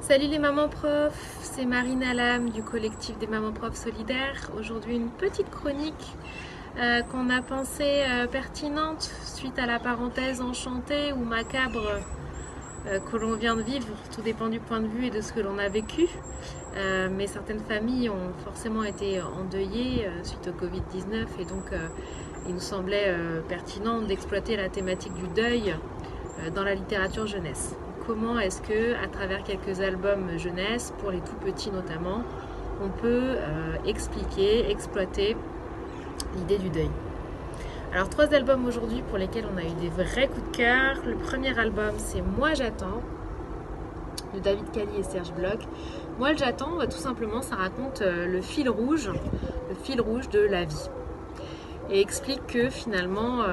Salut les mamans profs, c'est Marine Alam du collectif des mamans profs solidaires. Aujourd'hui une petite chronique qu'on a pensée pertinente suite à la parenthèse enchantée ou macabre que l'on vient de vivre. Tout dépend du point de vue et de ce que l'on a vécu. Mais certaines familles ont forcément été endeuillées suite au Covid-19 et donc il nous semblait pertinent d'exploiter la thématique du deuil dans la littérature jeunesse. Comment est-ce que, à travers quelques albums jeunesse, pour les tout petits notamment, on peut expliquer, exploiter l'idée du deuil. Alors 3 albums aujourd'hui pour lesquels on a eu des vrais coups de cœur. Le premier album c'est Moi j'attends de David Cali et Serge Bloch. Moi j'attends, tout simplement ça raconte le fil rouge de la vie. Et explique que finalement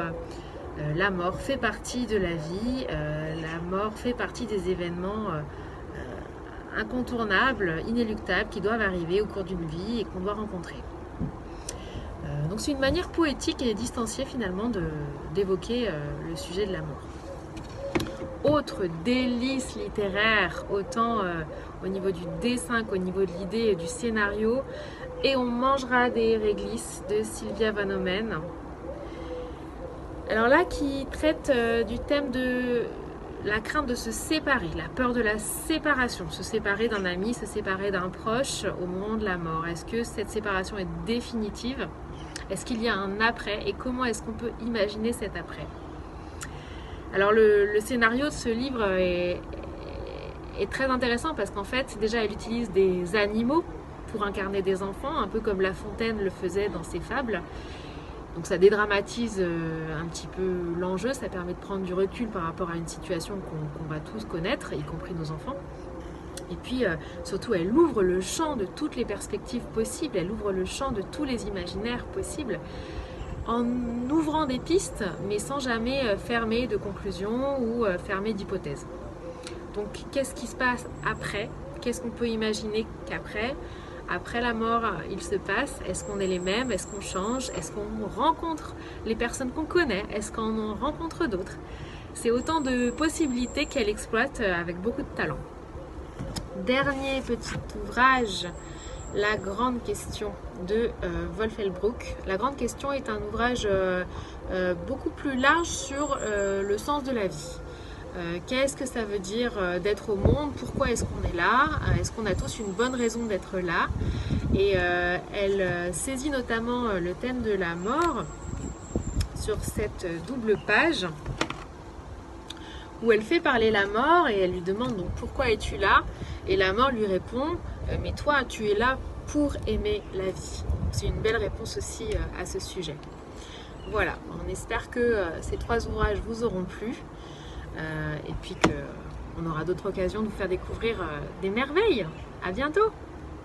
la mort fait partie de la vie, la mort fait partie des événements incontournables, inéluctables, qui doivent arriver au cours d'une vie et qu'on doit rencontrer. Donc c'est une manière poétique et distanciée finalement d'évoquer le sujet de la mort. Autre délice littéraire, autant au niveau du dessin qu'au niveau de l'idée et du scénario, Et on mangera des réglisses de Sylvia Van Omen. Alors là, qui traite du thème de la crainte de se séparer, la peur de la séparation, se séparer d'un ami, se séparer d'un proche au moment de la mort. Est-ce que cette séparation est définitive? Est-ce qu'il y a un après? Et comment est-ce qu'on peut imaginer cet après? Alors le scénario de ce livre est très intéressant parce qu'en fait, déjà, elle utilise des animaux pour incarner des enfants, un peu comme La Fontaine le faisait dans ses fables. Donc ça dédramatise un petit peu l'enjeu, ça permet de prendre du recul par rapport à une situation qu'on va tous connaître, y compris nos enfants. Et puis surtout, elle ouvre le champ de toutes les perspectives possibles, elle ouvre le champ de tous les imaginaires possibles, en ouvrant des pistes, mais sans jamais fermer de conclusions ou fermer d'hypothèses. Donc qu'est-ce qui se passe après? Qu'est-ce qu'on peut imaginer qu'après? Après la mort, il se passe, est-ce qu'on est les mêmes, est-ce qu'on change, est-ce qu'on rencontre les personnes qu'on connaît, est-ce qu'on en rencontre d'autres? C'est autant de possibilités qu'elle exploite avec beaucoup de talent. Dernier petit ouvrage, La Grande Question de Wolf Elbrook. La Grande Question est un ouvrage beaucoup plus large sur le sens de la vie. Qu'est-ce que ça veut dire d'être au monde? Pourquoi est-ce qu'on est là? Est-ce qu'on a tous une bonne raison d'être là? Et elle saisit notamment le thème de la mort sur cette double page où elle fait parler la mort et elle lui demande donc pourquoi es-tu là? Et la mort lui répond mais toi tu es là pour aimer la vie. C'est une belle réponse aussi à ce sujet. Voilà, on espère que ces 3 ouvrages vous auront plu. Et puis qu'on aura d'autres occasions de vous faire découvrir des merveilles. À bientôt!